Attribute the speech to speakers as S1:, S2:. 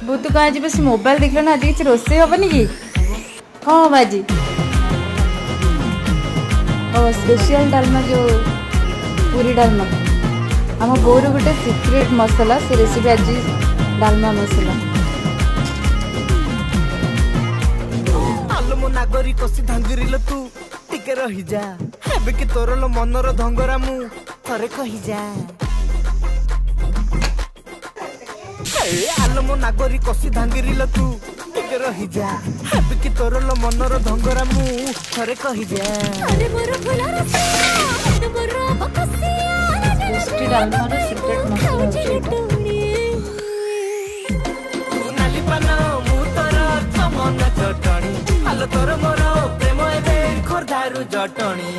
S1: बो तू कहाँ बस मोबाइल देख ना आज किसी रोसे हेनी कि कौन बाजी स्पेशल डालमा जो पूरी डालमा आम बोर गोटे सिक्रेट मसला से रेसिपी आज डालमा मसला
S2: आलो मो नागरी कसी धांगिरिल तू टिके रही जा हेबे कि तोर लो मनर धंगरा मु थरे कही जा आलो मो नागरी कसी धांगिरिल तू टिके रही जा हेबे कि तोर लो मनर धंगरा मु थरे कही जा
S3: अरे मोर फुला रसिया मोर बकसिया
S1: टेस्टी डालमा रो सीक्रेट मसला
S2: नाली पाना मु तोर चमन चटणी आलो तोर मोर प्रेम एबे खोरधारू जटणी